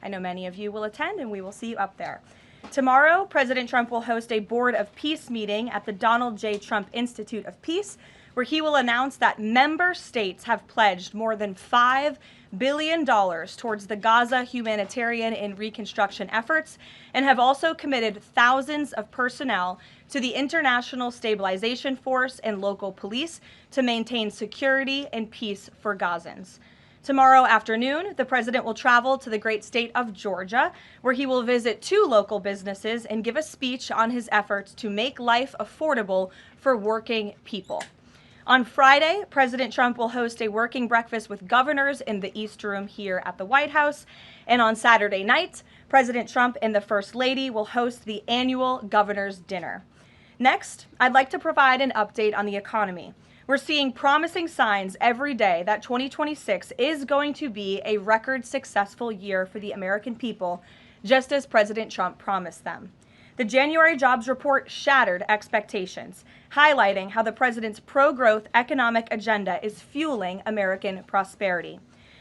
I know many of you will attend, and we will see you up there. Tomorrow, President Trump will host a Board of Peace meeting at the Donald J. Trump Institute of Peace, where he will announce that member states have pledged more than $5 billion towards the Gaza humanitarian and reconstruction efforts, and have also committed thousands of personnel to the International Stabilization Force and local police to maintain security and peace for Gazans. Tomorrow afternoon, the president will travel to the great state of Georgia, where he will visit 2 local businesses and give a speech on his efforts to make life affordable for working people. On Friday, President Trump will host a working breakfast with governors in the East Room here at the White House. And on Saturday night, President Trump and the First Lady will host the annual Governor's Dinner. Next, I'd like to provide an update on the economy. We're seeing promising signs every day that 2026 is going to be a record successful year for the American people, just as President Trump promised them. The January jobs report shattered expectations, highlighting how the president's pro-growth economic agenda is fueling American prosperity.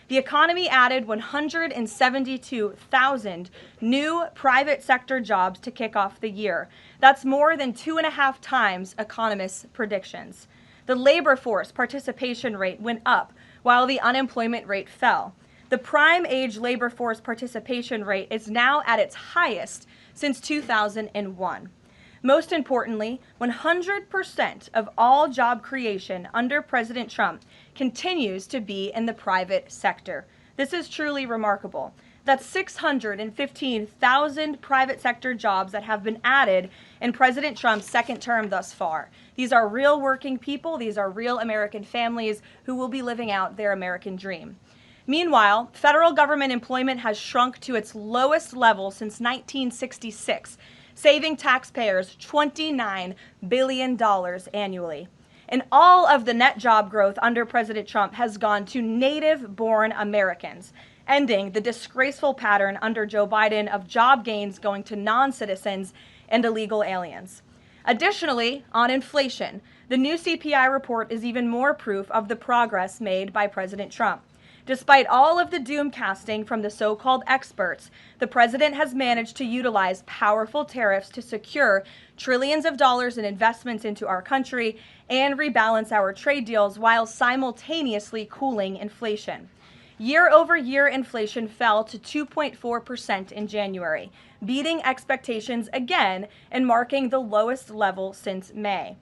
The economy added 172,000 new private sector jobs to kick off the year. That's more than 2.5 times economists' predictions. The labor force participation rate went up while the unemployment rate fell. The prime age labor force participation rate is now at its highest since 2001. Most importantly, 100% of all job creation under President Trump continues to be in the private sector. This is truly remarkable. That's 615,000 private sector jobs that have been added in President Trump's second term thus far. These are real working people. These are real American families who will be living out their American dream. Meanwhile, federal government employment has shrunk to its lowest level since 1966, saving taxpayers $29 billion annually. And all of the net job growth under President Trump has gone to native-born Americans, ending the disgraceful pattern under Joe Biden of job gains going to non-citizens and illegal aliens. Additionally, on inflation, the new CPI report is even more proof of the progress made by President Trump. Despite all of the doom casting from the so-called experts, the president has managed to utilize powerful tariffs to secure trillions of dollars in investments into our country and rebalance our trade deals while simultaneously cooling inflation. Year-over-year inflation fell to 2.4% in January, beating expectations again and marking the lowest level since May.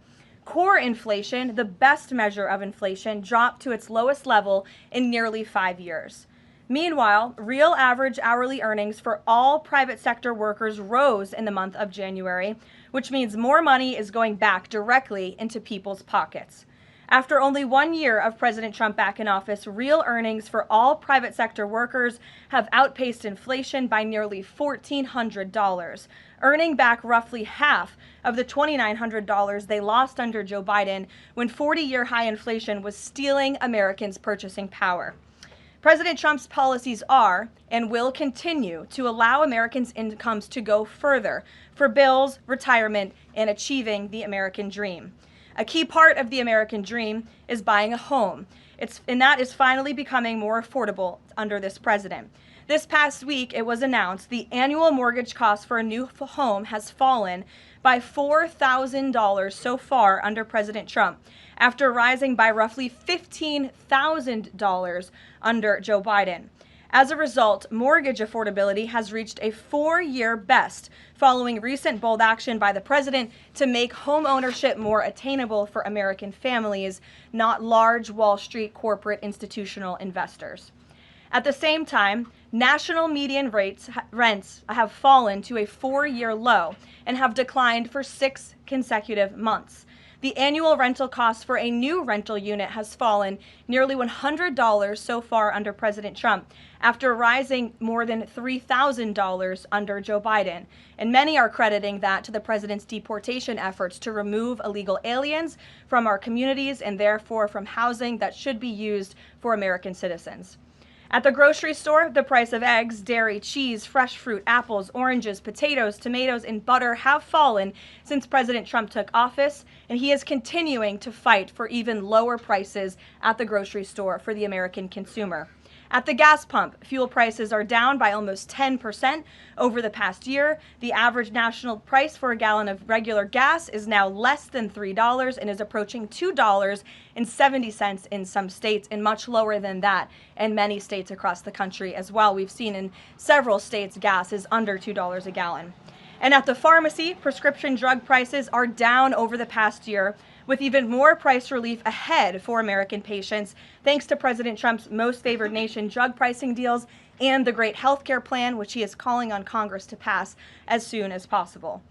Core inflation, the best measure of inflation, dropped to its lowest level in nearly 5 years. Meanwhile, real average hourly earnings for all private sector workers rose in the month of January, which means more money is going back directly into people's pockets. After only 1 year of President Trump back in office, real earnings for all private sector workers have outpaced inflation by nearly $1,400, earning back roughly half of the $2,900 they lost under Joe Biden when 40-year high inflation was stealing Americans' purchasing power. President Trump's policies are and will continue to allow Americans' incomes to go further for bills, retirement, and achieving the American dream. A key part of the American dream is buying a home, and that is finally becoming more affordable under this president. This past week, it was announced the annual mortgage cost for a new home has fallen by $4,000 so far under President Trump, after rising by roughly $15,000 under Joe Biden. As a result, mortgage affordability has reached a 4-year best following recent bold action by the president to make home ownership more attainable for American families, not large Wall Street corporate institutional investors. At the same time, national median rents have fallen to a 4-year low and have declined for 6 consecutive months. The annual rental cost for a new rental unit has fallen nearly $100 so far under President Trump, after rising more than $3,000 under Joe Biden. And many are crediting that to the president's deportation efforts to remove illegal aliens from our communities and therefore from housing that should be used for American citizens. At the grocery store, the price of eggs, dairy, cheese, fresh fruit, apples, oranges, potatoes, tomatoes, and butter have fallen since President Trump took office, and he is continuing to fight for even lower prices at the grocery store for the American consumer. At the gas pump, fuel prices are down by almost 10% over the past year. The average national price for a gallon of regular gas is now less than $3 and is approaching $2.70 in some states, and much lower than that in many states across the country as well. We've seen in several states gas is under $2 a gallon. And at the pharmacy, prescription drug prices are down over the past year, with even more price relief ahead for American patients, thanks to President Trump's most favored nation drug pricing deals and the great healthcare plan, which he is calling on Congress to pass as soon as possible.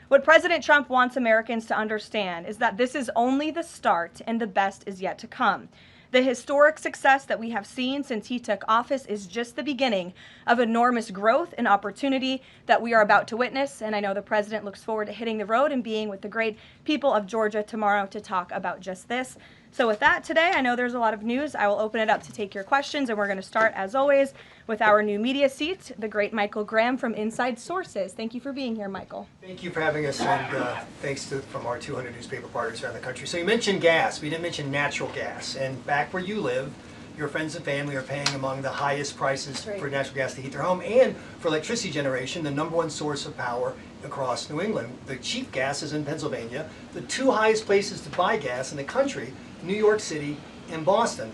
What President Trump wants Americans to understand is that this is only the start and the best is yet to come. The historic success that we have seen since he took office is just the beginning of enormous growth and opportunity that we are about to witness. And I know the president looks forward to hitting the road and being with the great people of Georgia tomorrow to talk about just this. So with that, today, I know there's a lot of news. I will open it up to take your questions, and we're going to start, as always, with our new media seat, the great Michael Graham from Inside Sources. Thank you for being here, Michael. Thank you for having us, and thanks from our 200 newspaper partners around the country. So you mentioned gas. We didn't mention natural gas. And back where you live, your friends and family are paying among the highest prices for natural gas to heat their home and for electricity generation, the #1 source of power across New England. The cheap gas is in Pennsylvania. The two highest places to buy gas in the country, New York City and Boston.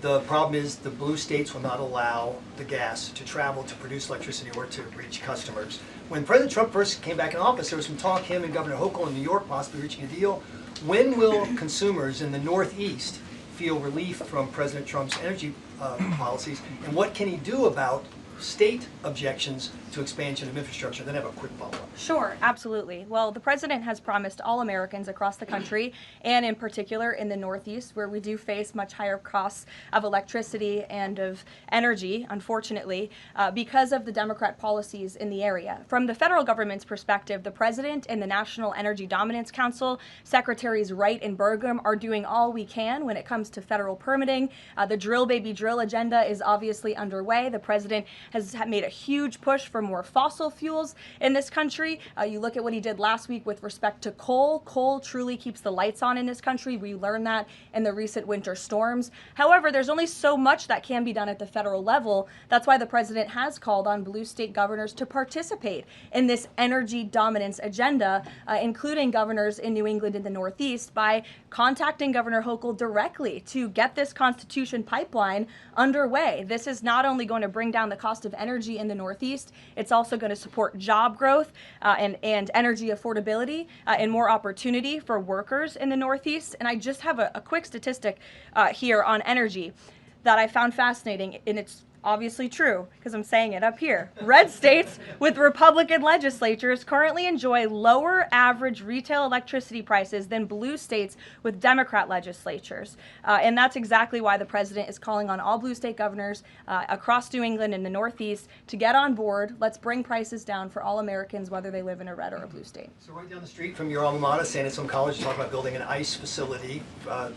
The problem is the blue states will not allow the gas to travel to produce electricity or to reach customers. When President Trump first came back in office, there was some talk, him and Governor Hochul in New York possibly reaching a deal. When will consumers in the Northeast feel relief from President Trump's energy policies, and what can he do about state objections to expansion of infrastructure? Then I have a quick follow-up. Sure, absolutely. Well, the president has promised all Americans across the country, and in particular in the Northeast, where we do face much higher costs of electricity and of energy, unfortunately, because of the Democrat policies in the area. From the federal government's perspective, the president and the National Energy Dominance Council, Secretaries Wright and Burgum, are doing all we can when it comes to federal permitting. The drill baby drill agenda is obviously underway. The president has made a huge push for more fossil fuels in this country. You look at what he did last week with respect to coal. Coal truly keeps the lights on in this country. We learned that in the recent winter storms. However, there's only so much that can be done at the federal level. That's why the president has called on blue state governors to participate in this energy dominance agenda, including governors in New England and the Northeast, by contacting Governor Hochul directly to get this Constitution pipeline underway. This is not only going to bring down the cost of energy in the Northeast, it's also going to support job growth and energy affordability and more opportunity for workers in the Northeast. And I just have a quick statistic here on energy that I found fascinating, and it's obviously true because I'm saying it up here. Red states with Republican legislatures currently enjoy lower average retail electricity prices than blue states with Democrat legislatures. And that's exactly why the president is calling on all blue state governors across New England and the Northeast to get on board. Let's bring prices down for all Americans, whether they live in a red or a blue state. So right down the street from your alma mater, San Antonio College, talk about building an ICE facility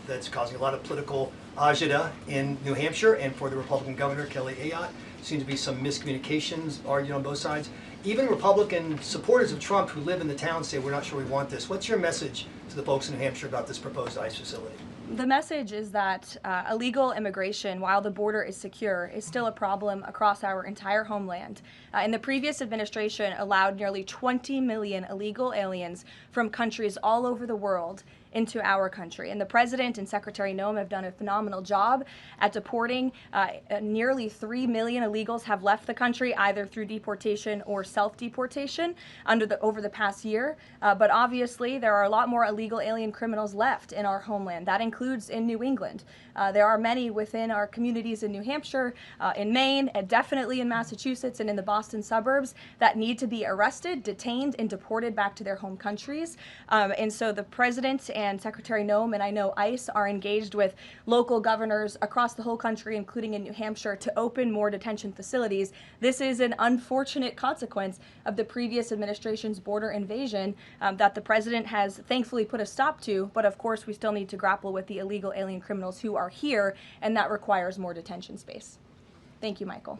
that's causing a lot of political agita in New Hampshire, and for the Republican governor, Kelly Ayotte. Seems to be some miscommunications argued on both sides. Even Republican supporters of Trump who live in the town say, we're not sure we want this. What's your message to the folks in New Hampshire about this proposed ICE facility? The message is that illegal immigration, while the border is secure, is still a problem across our entire homeland. And the previous administration allowed nearly 20 million illegal aliens from countries all over the world into our country. And the president and Secretary Noem have done a phenomenal job at deporting. Nearly 3 million illegals have left the country either through deportation or self-deportation over the past year. But obviously, there are a lot more illegal alien criminals left in our homeland. That includes in New England. There are many within our communities in New Hampshire, in Maine, and definitely in Massachusetts and in the Boston suburbs that need to be arrested, detained, and deported back to their home countries. And so the president and Secretary Noem, and I know ICE, are engaged with local governors across the whole country, including in New Hampshire, to open more detention facilities. This is an unfortunate consequence of the previous administration's border invasion that the president has thankfully put a stop to, but of course we still need to grapple with the illegal alien criminals who are here, and that requires more detention space. Thank you, Michael.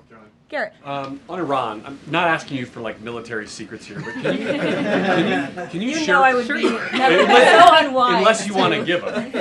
Garrett. On Iran, I'm not asking you for like military secrets here, but can you share? Know I would be so unwise. Unless you want to give them.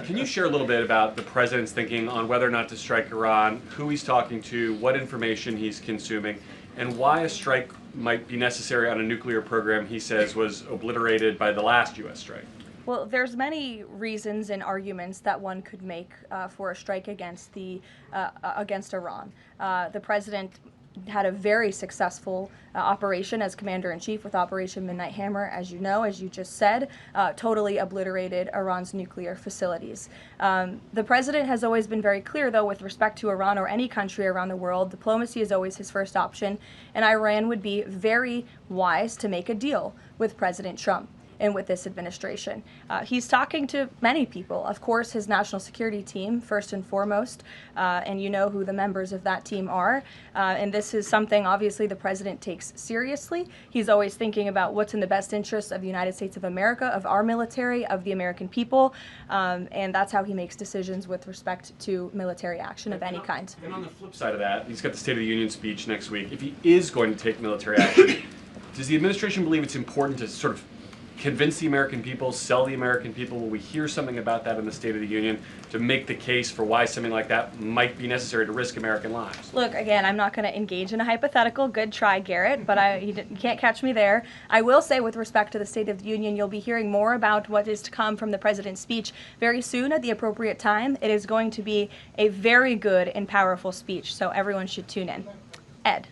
Can you share a little bit about the president's thinking on whether or not to strike Iran, who he's talking to, what information he's consuming, and why a strike might be necessary on a nuclear program he says was obliterated by the last U.S. strike? Well, there's many reasons and arguments that one could make for a strike against Iran. The president had a very successful operation as commander-in-chief with Operation Midnight Hammer, as you know, as you just said, totally obliterated Iran's nuclear facilities. The president has always been very clear, though, with respect to Iran or any country around the world, diplomacy is always his first option, and Iran would be very wise to make a deal with President Trump and with this administration. He's talking to many people. Of course, his national security team, first and foremost, and you know who the members of that team are. And this is something, obviously, the president takes seriously. He's always thinking about what's in the best interest of the United States of America, of our military, of the American people, and that's how he makes decisions with respect to military action of any kind. And on the flip side of that, he's got the State of the Union speech next week. If he is going to take military action, does the administration believe it's important to sort of convince the American people, sell the American people? Will we hear something about that in the State of the Union to make the case for why something like that might be necessary to risk American lives? Look, again, I'm not going to engage in a hypothetical. Good try, Garrett, but you can't catch me there. I will say, with respect to the State of the Union, you'll be hearing more about what is to come from the president's speech very soon at the appropriate time. It is going to be a very good and powerful speech, so everyone should tune in. Ed.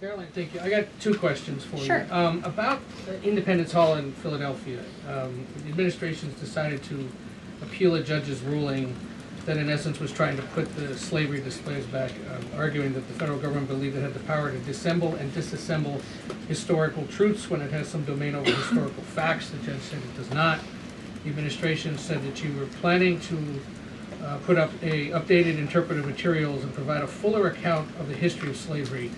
Karoline, thank you. I got two questions for Sure. you. About Independence Hall in Philadelphia, the administration's decided to appeal a judge's ruling that in essence was trying to put the slavery displays back, arguing that the federal government believed it had the power to disassemble and disassemble historical truths when it has some domain over historical facts. The judge said it does not. The administration said that you were planning to put up updated interpretive materials and provide a fuller account of the history of slavery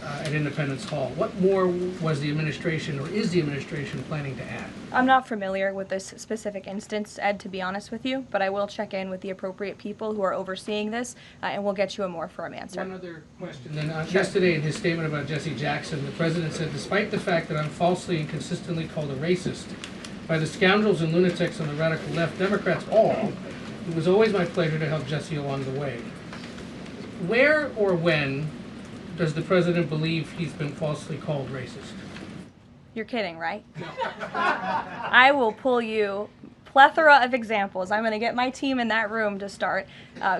at Independence Hall. What more was the administration, or is the administration, planning to add? I'm not familiar with this specific instance, Ed, to be honest with you, but I will check in with the appropriate people who are overseeing this, and we'll get you a more firm answer. One other question. Then, yesterday, in his statement about Jesse Jackson, the president said, despite the fact that I'm falsely and consistently called a racist by the scoundrels and lunatics on the radical left, Democrats all, it was always my pleasure to help Jesse along the way. Where or when does the president believe he's been falsely called racist? You're kidding, right? No. I will pull you plethora of examples. I'm going to get my team in that room to start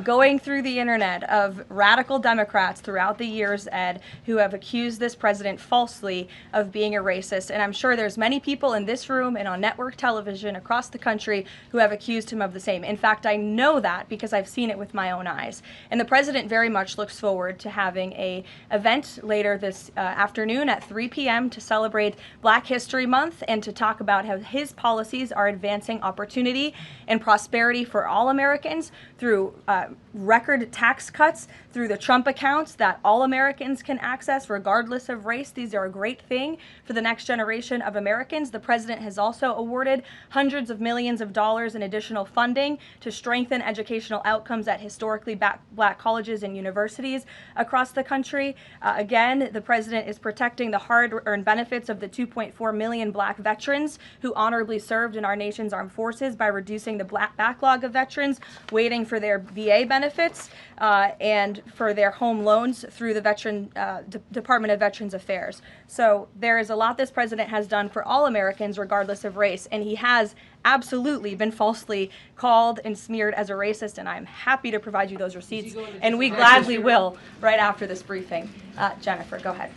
going through the internet of radical Democrats throughout the years, Ed, who have accused this president falsely of being a racist. And I'm sure there's many people in this room and on network television across the country who have accused him of the same. In fact, I know that because I've seen it with my own eyes. And the president very much looks forward to having an event later this afternoon at 3 p.m. to celebrate Black History Month and to talk about how his policies are advancing opportunity and prosperity for all Americans through record tax cuts, through the Trump accounts that all Americans can access regardless of race. These are a great thing for the next generation of Americans. The president has also awarded hundreds of millions of dollars in additional funding to strengthen educational outcomes at historically black colleges and universities across the country. Again, the president is protecting the hard-earned benefits of the 2.4 million black veterans who honorably served in our nation's armed forces by reducing the backlog of veterans waiting for their VA benefits and for their home loans through the Department of Veterans Affairs. So there is a lot this president has done for all Americans regardless of race, and he has absolutely been falsely called and smeared as a racist, and I'm happy to provide you those receipts, and we gladly will right after this briefing. Jennifer, go ahead.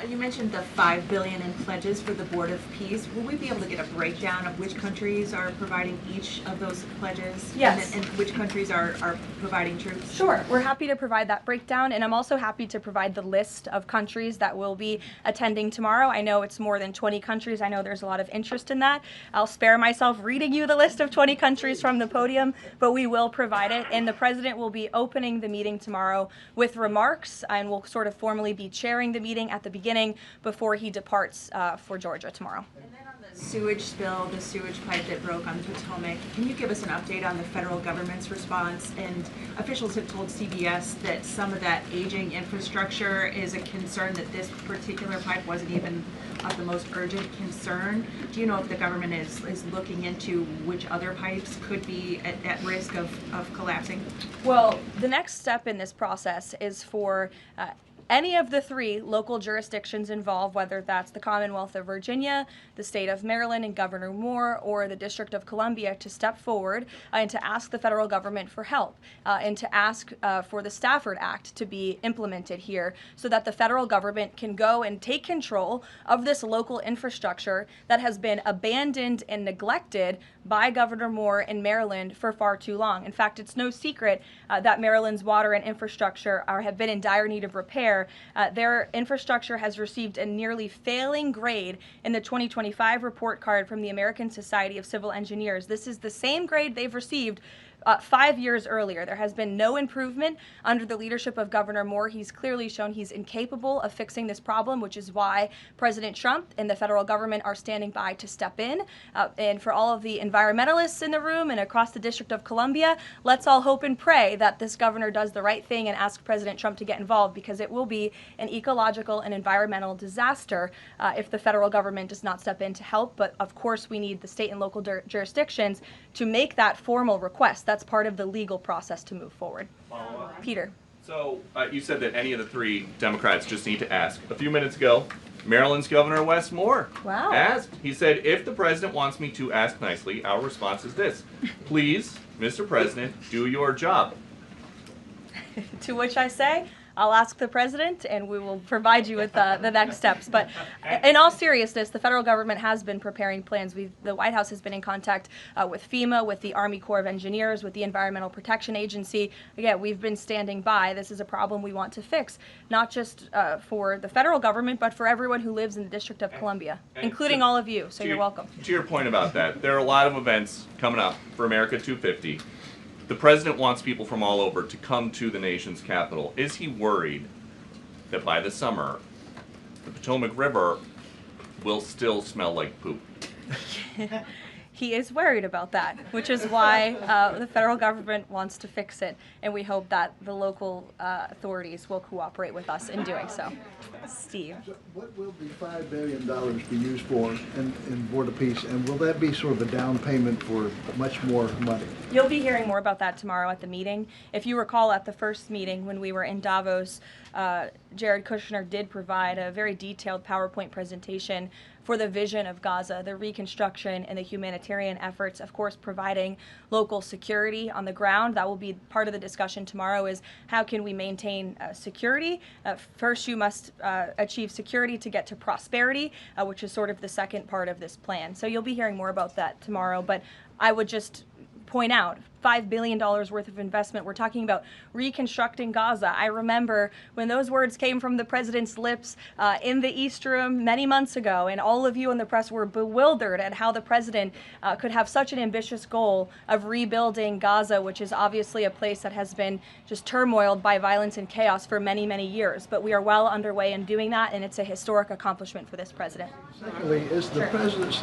You mentioned the $5 billion in pledges for the Board of Peace. Will we be able to get a breakdown of which countries are providing each of those pledges? Yes. And which countries are providing troops? Sure. We're happy to provide that breakdown, and I'm also happy to provide the list of countries that will be attending tomorrow. I know it's more than 20 countries. I know there's a lot of interest in that. I'll spare myself reading you the list of 20 countries from the podium, but we will provide it, and the president will be opening the meeting tomorrow with remarks, and will sort of formally be chairing the meeting at at the beginning before he departs for Georgia tomorrow. And then on the sewage spill, the sewage pipe that broke on the Potomac, can you give us an update on the federal government's response? And officials have told CBS that some of that aging infrastructure is a concern, that this particular pipe wasn't even of the most urgent concern. Do you know if the government is looking into which other pipes could be at risk of collapsing? Well, the next step in this process is for any of the three local jurisdictions involved, whether that's the Commonwealth of Virginia, the state of Maryland and Governor Moore, or the District of Columbia, to step forward and to ask the federal government for help and to ask for the Stafford Act to be implemented here so that the federal government can go and take control of this local infrastructure that has been abandoned and neglected by Governor Moore in Maryland for far too long. In fact, it's no secret that Maryland's water and infrastructure have been in dire need of repair. Their infrastructure has received a nearly failing grade in the 2025 report card from the American Society of Civil Engineers. This is the same grade they've received 5 years earlier. There has been no improvement under the leadership of Governor Moore. He's clearly shown he's incapable of fixing this problem, which is why President Trump and the federal government are standing by to step in. And for all of the environmentalists in the room and across the District of Columbia, let's all hope and pray that this governor does the right thing and ask President Trump to get involved, because it will be an ecological and environmental disaster if the federal government does not step in to help. But of course, we need the state and local jurisdictions to make that formal request. That's part of the legal process to move forward. Peter. So you said that any of the three Democrats just need to ask. A few minutes ago, Maryland's Governor Wes Moore asked. He said, if the president wants me to ask nicely, our response is this: please, Mr. President, do your job. To which I say, I'll ask the president and we will provide you with the next steps. But in all seriousness, the federal government has been preparing plans. The White House has been in contact with FEMA, with the Army Corps of Engineers, with the Environmental Protection Agency. Again, we've been standing by. This is a problem we want to fix, not just for the federal government, but for everyone who lives in the District of Columbia, including all of you. So you're welcome. To your point about that, there are a lot of events coming up for America 250. The president wants people from all over to come to the nation's capital. Is he worried that by the summer, the Potomac River will still smell like poop? He is worried about that, which is why the federal government wants to fix it, and we hope that the local authorities will cooperate with us in doing so. Steve. So what will the $5 billion be used for in Board of Peace, and will that be sort of a down payment for much more money? You'll be hearing more about that tomorrow at the meeting. If you recall, at the first meeting when we were in Davos, Jared Kushner did provide a very detailed PowerPoint presentation for the vision of Gaza, the reconstruction and the humanitarian efforts, of course, providing local security on the ground. That will be part of the discussion tomorrow, is how can we maintain security? First, you must achieve security to get to prosperity, which is sort of the second part of this plan. So you'll be hearing more about that tomorrow, but I would just point out $5 billion worth of investment. We're talking about reconstructing Gaza. I remember when those words came from the president's lips in the East Room many months ago, and all of you in the press were bewildered at how the president could have such an ambitious goal of rebuilding Gaza, which is obviously a place that has been just turmoiled by violence and chaos for many, many years. But we are well underway in doing that, and it's a historic accomplishment for this president. Secondly, is the president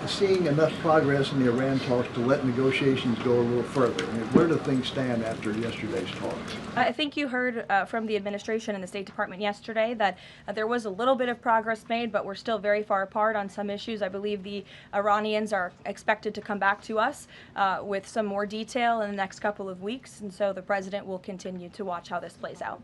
seeing enough progress in the Iran talks to let negotiations go a little further? I mean, where do things stand after yesterday's talks? I think you heard from the administration and the State Department yesterday that there was a little bit of progress made, but we're still very far apart on some issues. I believe the Iranians are expected to come back to us with some more detail in the next couple of weeks, and so the president will continue to watch how this plays out.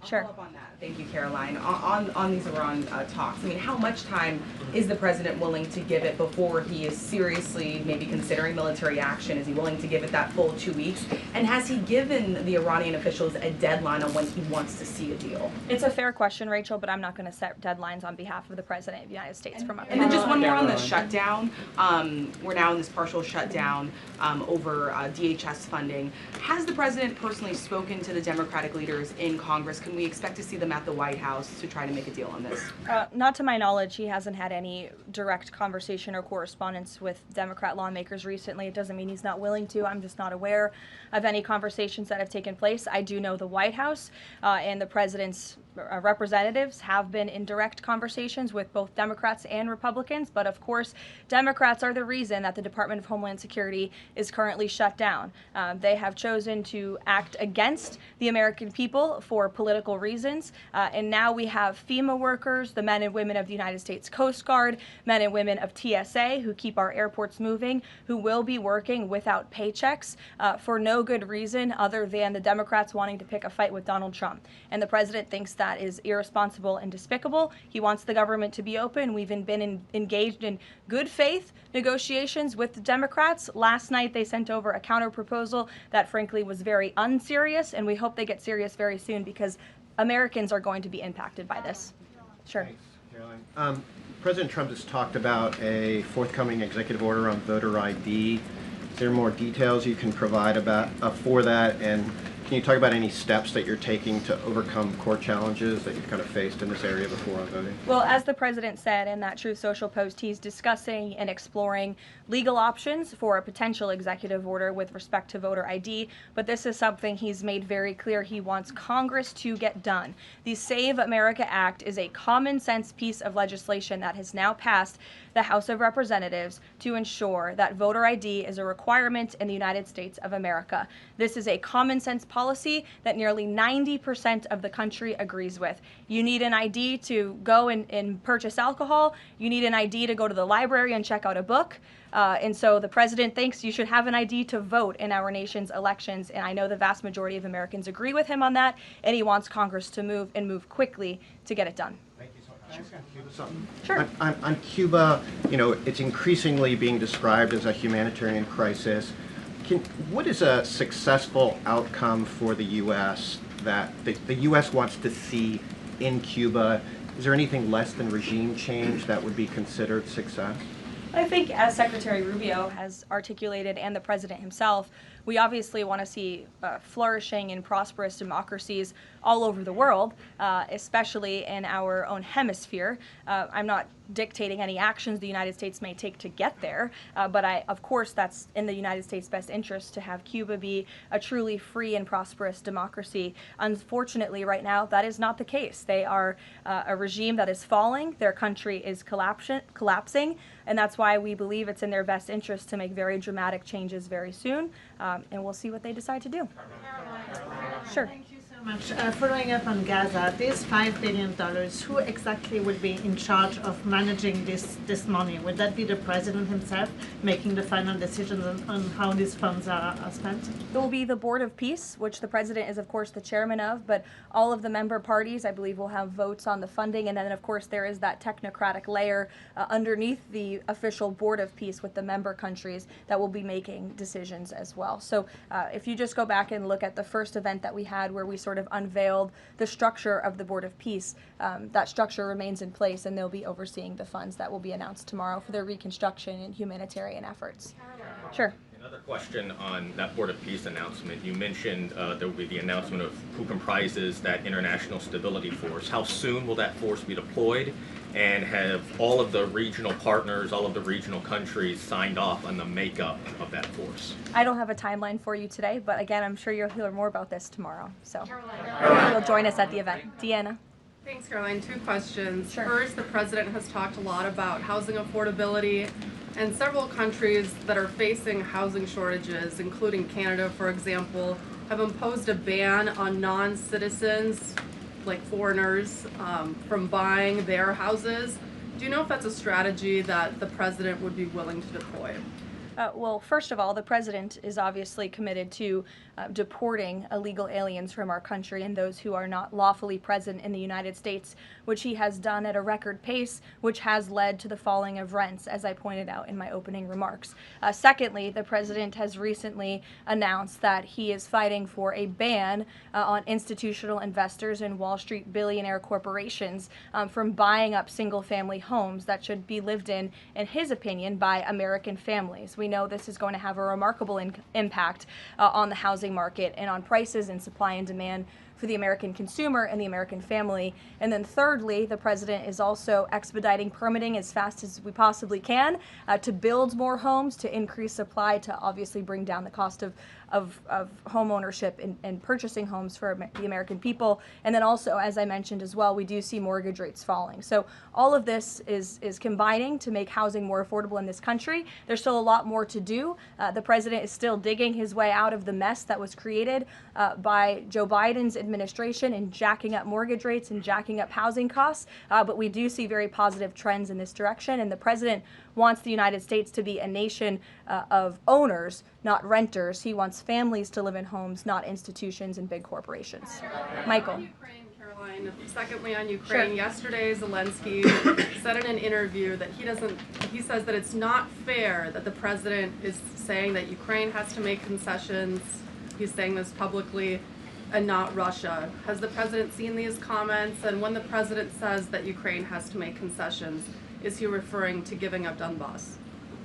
Sure. Follow up on that. Thank you, Caroline. On these Iran talks, I mean, how much time is the president willing to give it before he is seriously maybe considering military action? Is he willing to give it that full 2 weeks? And has he given the Iranian officials a deadline on when he wants to see a deal? It's a fair question, Rachel, but I'm not going to set deadlines on behalf of the president of the United States from up here. And then just one more on the shutdown. We're now in this partial shutdown over DHS funding. Has the president personally spoken to the Democratic leaders in Congress? Can we expect to see them at the White House to try to make a deal on this? Not to my knowledge. He hasn't had any direct conversation or correspondence with Democrat lawmakers recently. It doesn't mean he's not willing to. I'm just not aware of any conversations that have taken place. I do know the White House and the president's representatives have been in direct conversations with both Democrats and Republicans, but of course, Democrats are the reason that the Department of Homeland Security is currently shut down. They have chosen to act against the American people for political reasons, and now we have FEMA workers, the men and women of the United States Coast Guard, men and women of TSA who keep our airports moving, who will be working without paychecks for no good reason other than the Democrats wanting to pick a fight with Donald Trump. And the president thinks that is irresponsible and despicable. He wants the government to be open. We've been engaged in good faith negotiations with the Democrats. Last night they sent over a counter proposal that frankly was very unserious, and we hope they get serious very soon because Americans are going to be impacted by this. Sure. Thanks, Caroline. President Trump has talked about a forthcoming executive order on voter ID. Is there more details you can provide about for that? And can you talk about any steps that you're taking to overcome core challenges that you've kind of faced in this area before on voting? Well, as the president said in that Truth Social post, he's discussing and exploring legal options for a potential executive order with respect to voter ID, but this is something he's made very clear he wants Congress to get done. The Save America Act is a common sense piece of legislation that has now passed the House of Representatives to ensure that voter ID is a requirement in the United States of America. This is a common sense policy that nearly 90% of the country agrees with. You need an ID to go and purchase alcohol. You need an ID to go to the library and check out a book. And so the president thinks you should have an ID to vote in our nation's elections. And I know the vast majority of Americans agree with him on that. And he wants Congress to move quickly to get it done. Thank you so much. Cuba something? Sure. On Cuba, you know, it's increasingly being described as a humanitarian crisis. What is a successful outcome for the U.S. that the U.S. wants to see in Cuba? Is there anything less than regime change that would be considered success? I think, as Secretary Rubio has articulated and the president himself, we obviously want to see flourishing and prosperous democracies all over the world, especially in our own hemisphere. I'm not dictating any actions the United States may take to get there, but of course that's in the United States' best interest to have Cuba be a truly free and prosperous democracy. Unfortunately, right now, that is not the case. They are a regime that is falling, their country is collapsing, and that's why we believe it's in their best interest to make very dramatic changes very soon, and we'll see what they decide to do. Sure. Thank you so much. Following up on Gaza, this $5 billion, who exactly will be in charge of managing this money? Would that be the president himself making the final decisions on how these funds are spent? It will be the Board of Peace, which the president is, of course, the chairman of, but all of the member parties, I believe, will have votes on the funding. And then, of course, there is that technocratic layer underneath the official Board of Peace with the member countries that will be making decisions as well. So if you just go back and look at the first event that we had where we sort of unveiled the structure of the Board of Peace, that structure remains in place, and they'll be overseeing the funds that will be announced tomorrow for their reconstruction and humanitarian efforts. Sure. Another question on that Board of Peace announcement. You mentioned there will be the announcement of who comprises that International Stability Force. How soon will that force be deployed? And have all of the regional partners, all of the regional countries signed off on the makeup of that force? I don't have a timeline for you today, but again, I'm sure you'll hear more about this tomorrow. So you'll join us at the event. Deanna. Thanks, Caroline. Two questions. Sure. First, the president has talked a lot about housing affordability, and several countries that are facing housing shortages, including Canada, for example, have imposed a ban on non-citizens, like foreigners, from buying their houses. Do you know if that's a strategy that the president would be willing to deploy? Well, first of all, the president is obviously committed to deporting illegal aliens from our country and those who are not lawfully present in the United States, which he has done at a record pace, which has led to the falling of rents, as I pointed out in my opening remarks. Secondly, the president has recently announced that he is fighting for a ban on institutional investors and Wall Street billionaire corporations from buying up single-family homes that should be lived in his opinion, by American families. We know this is going to have a remarkable impact on the housing market and on prices and supply and demand for the American consumer and the American family. And then thirdly, the president is also expediting permitting as fast as we possibly can to build more homes, to increase supply, to obviously bring down the cost of home ownership and purchasing homes for the American people. And then also, as I mentioned as well, we do see mortgage rates falling. So all of this is combining to make housing more affordable in this country. There's still a lot more to do. The president is still digging his way out of the mess that was created by Joe Biden's administration in jacking up mortgage rates and jacking up housing costs. But we do see very positive trends in this direction. And the president wants the United States to be a nation of owners, not renters. He wants families to live in homes, not institutions and big corporations. Michael. Ukraine, Caroline. Secondly, on Ukraine, Sure. yesterday Zelensky said in an interview that he says that it's not fair that the president is saying that Ukraine has to make concessions. He's saying this publicly, and not Russia. Has the president seen these comments? And when the president says that Ukraine has to make concessions, is he referring to giving up Donbass?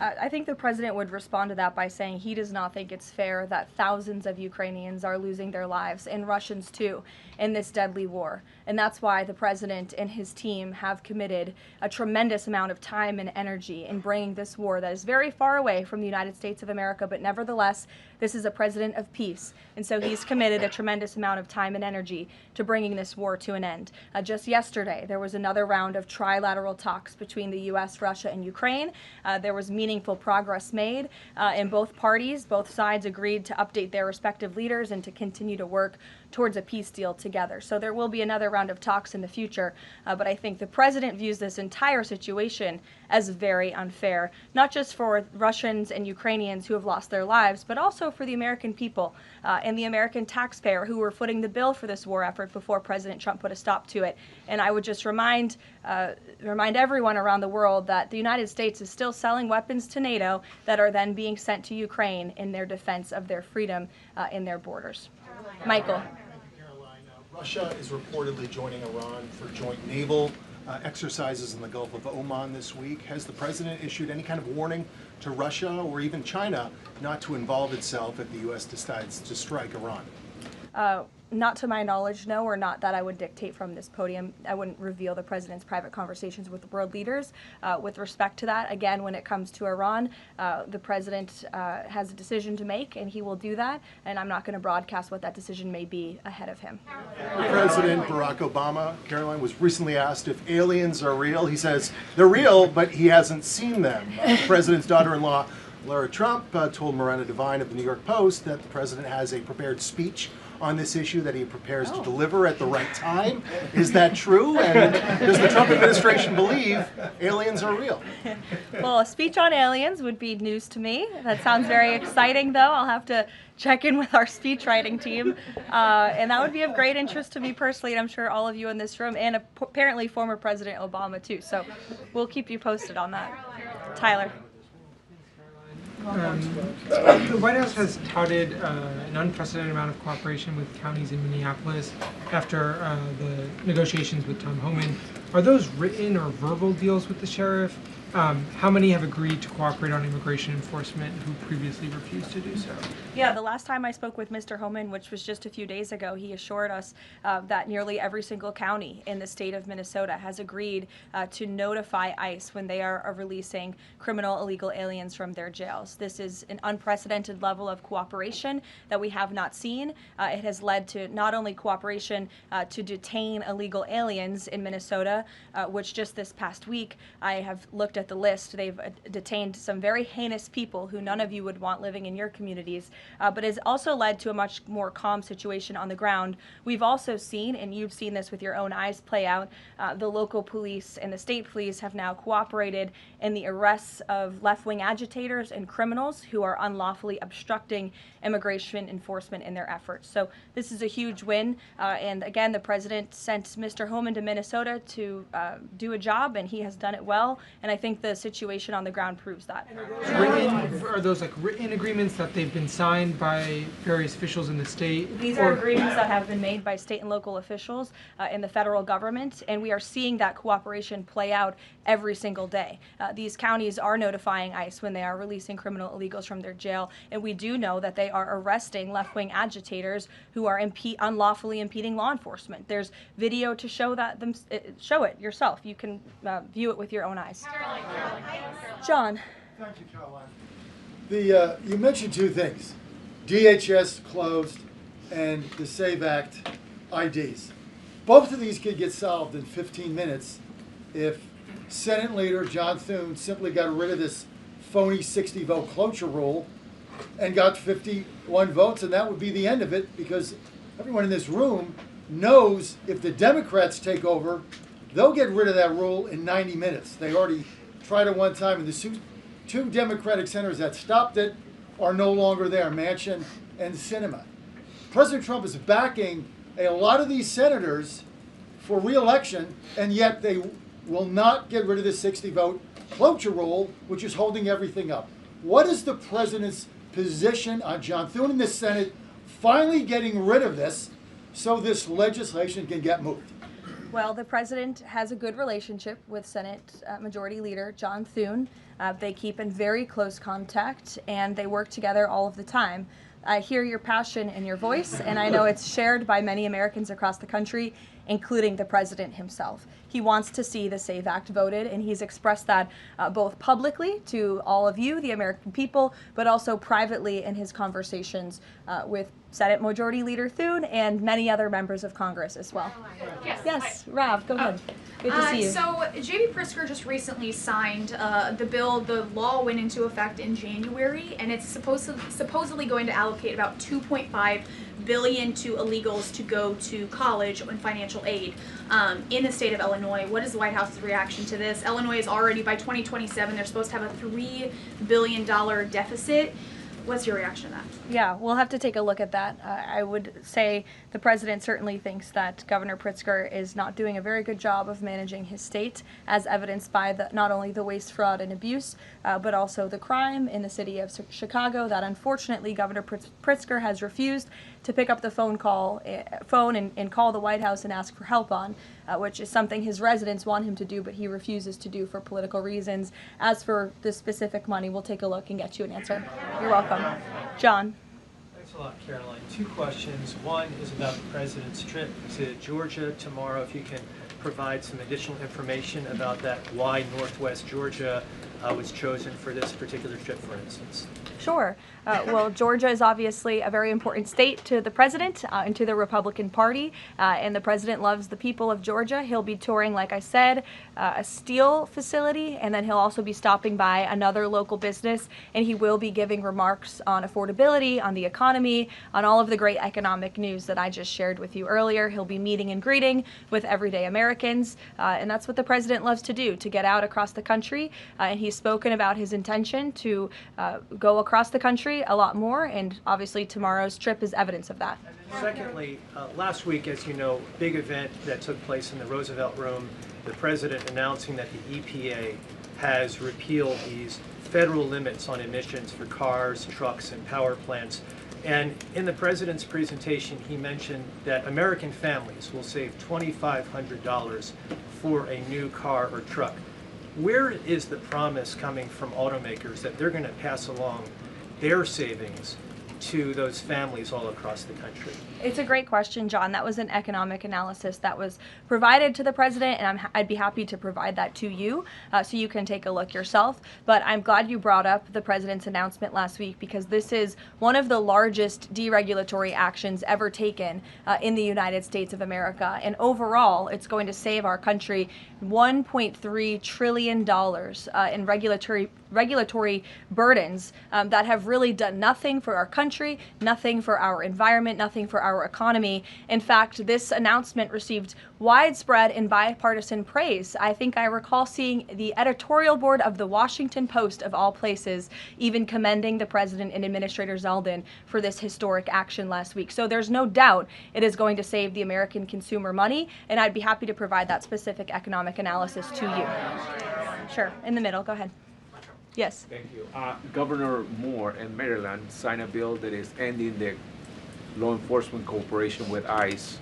I think the president would respond to that by saying he does not think it's fair that thousands of Ukrainians are losing their lives, and Russians too, in this deadly war. And that's why the president and his team have committed a tremendous amount of time and energy in bringing this war that is very far away from the United States of America, but nevertheless, this is a president of peace. And so he's committed a tremendous amount of time and energy to bringing this war to an end. Just yesterday, there was another round of trilateral talks between the U.S., Russia, and Ukraine. There was meaningful progress made in both parties. Both sides agreed to update their respective leaders and to continue to work towards a peace deal together. So there will be another round of talks in the future, but I think the president views this entire situation as very unfair, not just for Russians and Ukrainians who have lost their lives, but also for the American people and the American taxpayer who were footing the bill for this war effort before President Trump put a stop to it. And I would just remind everyone around the world that the United States is still selling weapons to NATO that are then being sent to Ukraine in their defense of their freedom in their borders. Michael. Caroline, Russia is reportedly joining Iran for joint naval exercises in the Gulf of Oman this week. Has the president issued any kind of warning to Russia or even China not to involve itself if the U.S. decides to strike Iran? Not to my knowledge, no, or not that I would dictate from this podium. I wouldn't reveal the president's private conversations with world leaders. With respect to that, again, when it comes to Iran, the president has a decision to make, and he will do that, and I'm not going to broadcast what that decision may be ahead of him. President Barack Obama, Caroline, was recently asked if aliens are real. He says they're real, but he hasn't seen them. The president's daughter-in-law, Lara Trump, told Miranda Devine of the New York Post that the president has a prepared speech on this issue that he prepares to deliver at the right time. Is that true? And does the Trump administration believe aliens are real? Well, a speech on aliens would be news to me. That sounds very exciting, though. I'll have to check in with our speech writing team. And that would be of great interest to me personally, and I'm sure all of you in this room, and apparently former President Obama, too. So we'll keep you posted on that. Tyler. The White House has touted an unprecedented amount of cooperation with counties in Minneapolis after the negotiations with Tom Homan. Are those written or verbal deals with the sheriff? How many have agreed to cooperate on immigration enforcement who previously refused to do so? Yeah, the last time I spoke with Mr. Homan, which was just a few days ago, he assured us that nearly every single county in the state of Minnesota has agreed to notify ICE when they are releasing criminal illegal aliens from their jails. This is an unprecedented level of cooperation that we have not seen. It has led to not only cooperation to detain illegal aliens in Minnesota, which just this past week I have looked at the list. They've detained some very heinous people who none of you would want living in your communities, but has also led to a much more calm situation on the ground. We've also seen, and you've seen this with your own eyes play out, the local police and the state police have now cooperated in the arrests of left-wing agitators and criminals who are unlawfully obstructing immigration enforcement in their efforts. So this is a huge win, and again, the president sent Mr. Homan to Minnesota to do a job, and he has done it well, and I think think the situation on the ground proves that. Are those like written agreements that they've been signed by various officials in the state? These are agreements that have been made by state and local officials in the federal government, and we are seeing that cooperation play out every single day. These counties are notifying ICE when they are releasing criminal illegals from their jail, and we do know that they are arresting left-wing agitators who are unlawfully impeding law enforcement. There's video to show that show it yourself. You can view it with your own eyes. John. Thank you, Caroline. You mentioned two things: DHS closed and the SAVE Act IDs. Both of these could get solved in 15 minutes if Senate Leader John Thune simply got rid of this phony 60-vote cloture rule and got 51 votes, and that would be the end of it, because everyone in this room knows if the Democrats take over, they'll get rid of that rule in 90 minutes. They already tried it one time, and the two Democratic senators that stopped it are no longer there, Manchin and Sinema. President Trump is backing a lot of these senators for re-election, and yet they will not get rid of the 60-vote cloture rule, which is holding everything up. What is the president's position on John Thune in the Senate finally getting rid of this so this legislation can get moved? Well, the president has a good relationship with Senate Majority Leader John Thune. They keep in very close contact, and they work together all of the time. I hear your passion in your voice, and I know it's shared by many Americans across the country, including the president himself. He wants to see the SAVE Act voted, and he's expressed that both publicly to all of you, the American people, but also privately in his conversations with Senate Majority Leader Thune and many other members of Congress as well. Yes, Rav, go ahead. Good to see you. So J.B. Pritzker just recently signed the bill. The law went into effect in January, and it's supposedly going to allocate about $2.5 billion to illegals to go to college and financial aid in the state of Illinois. What is the White House's reaction to this? Illinois is already, by 2027, they're supposed to have a $3 billion deficit. What's your reaction to that? Yeah, we'll have to take a look at that. I would say the president certainly thinks that Governor Pritzker is not doing a very good job of managing his state, as evidenced by not only the waste, fraud, and abuse, but also the crime in the city of Chicago that unfortunately Governor Pritzker has refused to pick up the phone and call the White House and ask for help on, which is something his residents want him to do, but he refuses to do for political reasons. As for the specific money, we'll take a look and get you an answer. You're welcome. John. Thanks a lot, Caroline. Two questions. One is about the president's trip to Georgia tomorrow. If you can provide some additional information about that, why Northwest Georgia was chosen for this particular trip, for instance. Sure. Well, Georgia is obviously a very important state to the president and to the Republican Party, and the president loves the people of Georgia. He'll be touring, like I said, a steel facility, and then he'll also be stopping by another local business, and he will be giving remarks on affordability, on the economy, on all of the great economic news that I just shared with you earlier. He'll be meeting and greeting with everyday Americans, and that's what the president loves to do, to get out across the country, and he's spoken about his intention to go across the country a lot more, and obviously tomorrow's trip is evidence of that. Secondly, last week, as you know, big event that took place in the Roosevelt Room, the president announcing that the EPA has repealed these federal limits on emissions for cars, trucks, and power plants. And in the president's presentation, he mentioned that American families will save $2,500 for a new car or truck. Where is the promise coming from automakers that they're going to pass along their savings to those families all across the country? It's a great question, John. That was an economic analysis that was provided to the president, and I'd be happy to provide that to you so you can take a look yourself. But I'm glad you brought up the president's announcement last week, because this is one of the largest deregulatory actions ever taken in the United States of America. And overall, it's going to save our country $1.3 trillion in regulatory burdens that have really done nothing for our country, nothing for our environment, nothing for our economy. In fact, this announcement received widespread and bipartisan praise. I think I recall seeing the editorial board of the Washington Post, of all places, even commending the president and Administrator Zeldin for this historic action last week. So there's no doubt it is going to save the American consumer money, and I'd be happy to provide that specific economic analysis to you. Sure, in the middle, go ahead. Yes. Thank you. Governor Moore in Maryland signed a bill that is ending the law enforcement cooperation with ICE.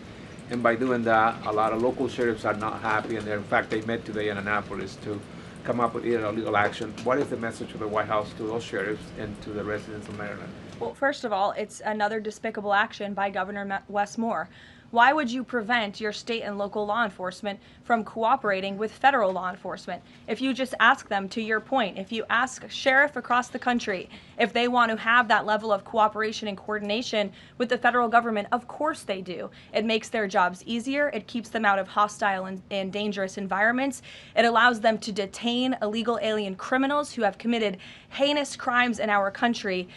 And by doing that, a lot of local sheriffs are not happy, and in fact, they met today in Annapolis to come up with legal action. What is the message of the White House to those sheriffs and to the residents of Maryland? Well, first of all, it's another despicable action by Governor Wes Moore. Why would you prevent your state and local law enforcement from cooperating with federal law enforcement? If you just ask them, to your point, if you ask a sheriff across the country if they want to have that level of cooperation and coordination with the federal government, of course they do. It makes their jobs easier. It keeps them out of hostile and dangerous environments. It allows them to detain illegal alien criminals who have committed heinous crimes in our country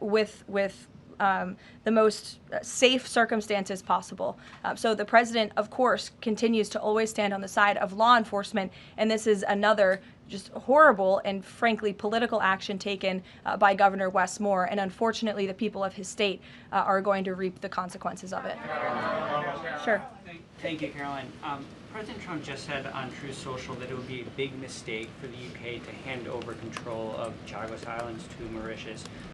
with the most safe circumstances possible. So the president, of course, continues to always stand on the side of law enforcement, and this is another just horrible and frankly political action taken by Governor Wes Moore, and unfortunately the people of his state are going to reap the consequences of it. Sure. Thank you, Caroline. President Trump just said on Truth Social that it would be a big mistake for the UK to hand over control of Chagos Islands to Mauritius.